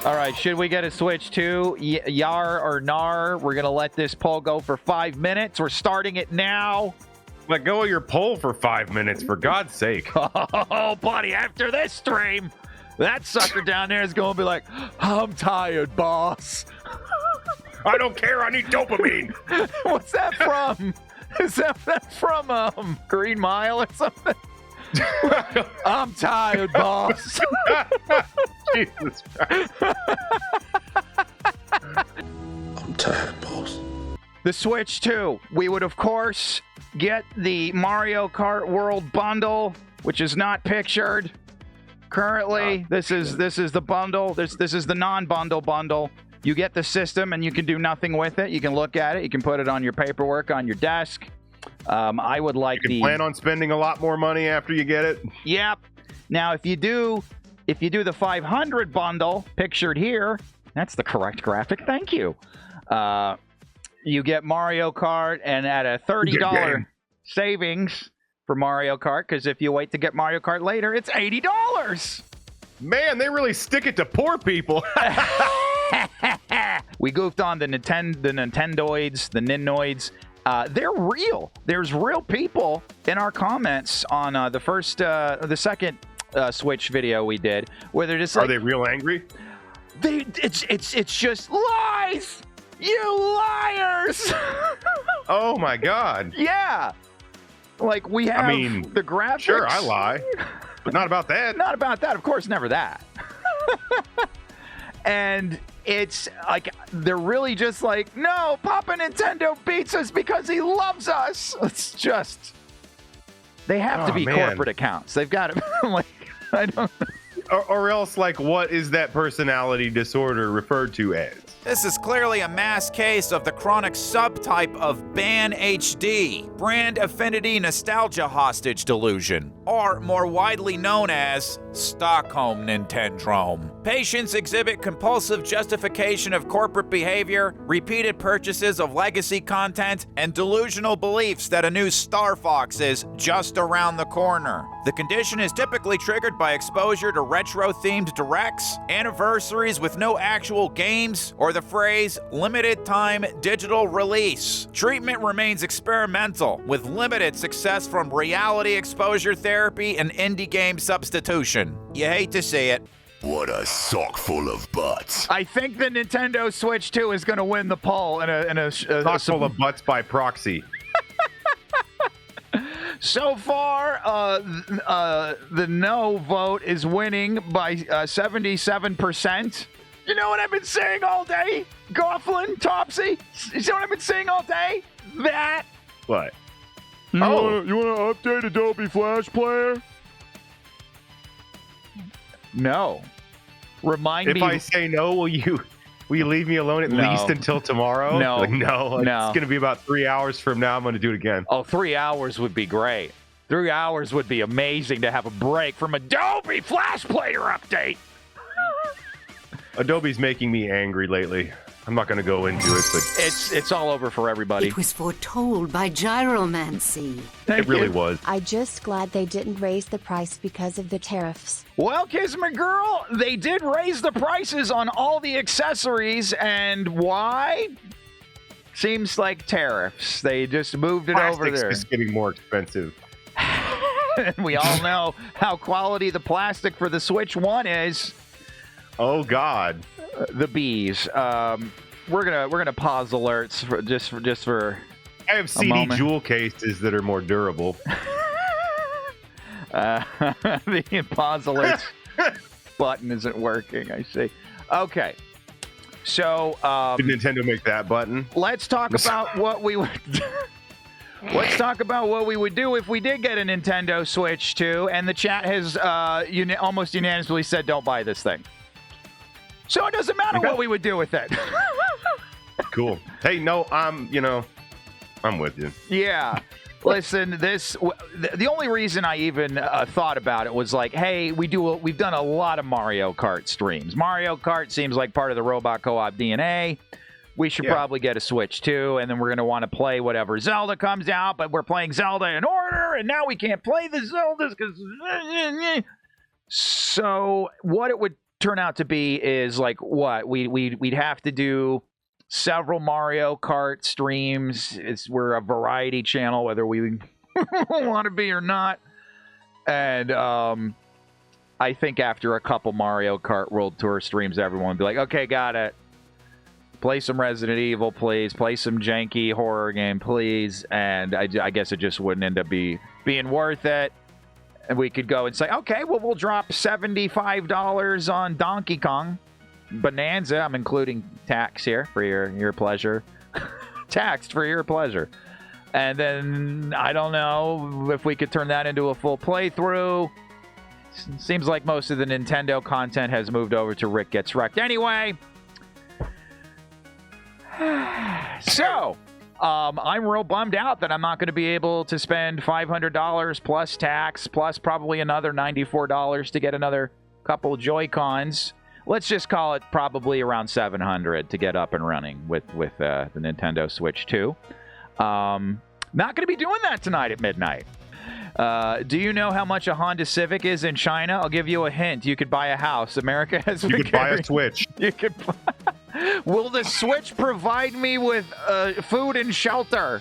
All right, should we get a Switch 2? Yar or nar? We're going to let this poll go for 5 minutes. We're starting it now. Let go of your poll for 5 minutes, for God's sake. Oh, buddy, after this stream, that sucker down there is going to be like, I'm tired, boss. I don't care. I need dopamine. What's that from? Is that from Green Mile or something? I'm tired, boss. Jesus Christ. I'm tired, boss. The Switch 2. We would, of course, get the Mario Kart World bundle, which is not pictured currently. This is the bundle. This is the non-bundle bundle. You get the system, and you can do nothing with it. You can look at it. You can put it on your paperwork on your desk. I would like you can plan on spending a lot more money after you get it. Yep. Now, if you do the 500 bundle pictured here, that's the correct graphic. Thank you. You get Mario Kart, and at a $30 savings for Mario Kart, because if you wait to get Mario Kart later, it's $80. Man, they really stick it to poor people. We goofed on the Nintendoids, the Ninoids. They're real. There's real people in our comments on the second Switch video we did, where they're just like, are they real angry? It's just lies. You liars! Oh my God! Yeah, like we have. I mean, the graphics. Sure, I lie, but not about that. Not about that, of course. Never that. And it's like they're really just like, no, Papa Nintendo beats us because he loves us. It's just they have to be corporate accounts. They've got to like I don't. Or else, like, what is that personality disorder referred to as? This is clearly a mass case of the chronic subtype of BAN HD, brand affinity nostalgia hostage delusion, or more widely known as Stockholm Nintendrome. Patients exhibit compulsive justification of corporate behavior, repeated purchases of legacy content, and delusional beliefs that a new Star Fox is just around the corner. The condition is typically triggered by exposure to retro-themed directs, anniversaries with no actual games, or the phrase limited time digital release. Treatment remains experimental, with limited success from reality exposure therapy and indie game substitution. You hate to see it. What a sock full of butts. I think the Nintendo Switch 2 is going to win the poll in a sock full of butts by proxy. So far, the no vote is winning by 77%. You know what I've been saying all day? Gofflin, Topsy? You see what I've been saying all day? That. What? You want to update Adobe Flash Player? No. Remind me. If I say no, will you leave me alone at least until tomorrow? No. Like, no. It's going to be about 3 hours from now. I'm going to do it again. Oh, 3 hours would be great. 3 hours would be amazing to have a break from Adobe Flash Player update. Adobe's making me angry lately. I'm not going to go into it, but it's all over for everybody. It was foretold by gyromancy. It really was. I'm just glad they didn't raise the price because of the tariffs. Well, Kismet Girl, they did raise the prices on all the accessories, and why? Seems like tariffs. They just moved it over there. It's getting more expensive. We all know how quality the plastic for the Switch 1 is. Oh God. The bees. We're gonna pause alerts for just for. I have CD jewel cases that are more durable. The pause alerts button isn't working. I see. Okay, so did Nintendo make that button? Let's talk about what we would. Let's talk about what we would do if we did get a Nintendo Switch 2, and the chat has almost unanimously said don't buy this thing. So it doesn't matter what we would do with it. Cool. Hey, no, I'm with you. Yeah. Listen, the only reason I even thought about it was like, hey, we've done a lot of Mario Kart streams. Mario Kart seems like part of the Robot Co-op DNA. We should probably get a Switch 2, and then we're going to want to play whatever Zelda comes out, but we're playing Zelda in order, and now we can't play the Zeldas because... So what it would turn out to be is like what we'd have to do several Mario Kart streams. We're a variety channel, whether we want to be or not. And I think after a couple Mario Kart World Tour streams, everyone would be like, okay, got it. Play some Resident Evil, please. Play some janky horror game, please. And I guess it just wouldn't end up being worth it. And we could go and say, okay, well, we'll drop $75 on Donkey Kong Bonanza. I'm including tax here for your pleasure. Taxed for your pleasure. And then, I don't know if we could turn that into a full playthrough. Seems like most of the Nintendo content has moved over to Rick Gets Wrecked anyway. So, I'm real bummed out that I'm not going to be able to spend $500 plus tax, plus probably another $94 to get another couple Joy-Cons. Let's just call it probably around $700 to get up and running with the Nintendo Switch 2. Not going to be doing that tonight at midnight. Do you know how much a Honda Civic is in China? I'll give you a hint. You could buy a house. America has. You could buy a Switch. You could. Will the Switch provide me with food and shelter?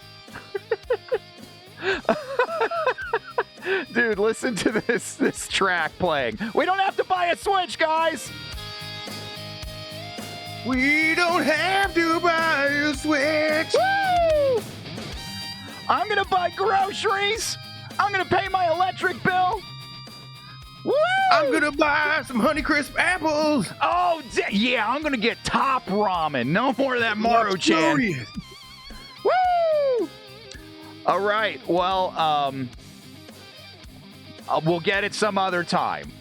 Dude, listen to this track playing. We don't have to buy a Switch, guys. We don't have to buy a Switch. Woo! I'm gonna buy groceries. I'm gonna pay my electric bill. Woo! I'm gonna buy some Honeycrisp apples. Oh, yeah, I'm gonna get top ramen. No more of that Maruchan. Woo! All right, well, we'll get it some other time.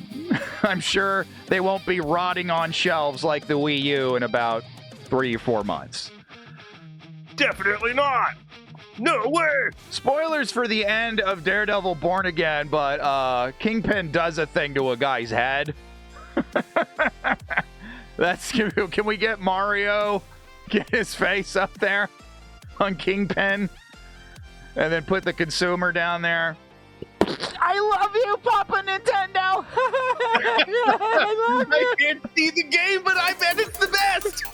I'm sure they won't be rotting on shelves like the Wii U in about 3 or 4 months. Definitely not. No way! Spoilers for the end of Daredevil Born Again, but Kingpin does a thing to a guy's head. Can we get Mario, get his face up there on Kingpin, and then put the consumer down there? I love you, Papa Nintendo! I love you! I can't see the game, but I bet it's the best!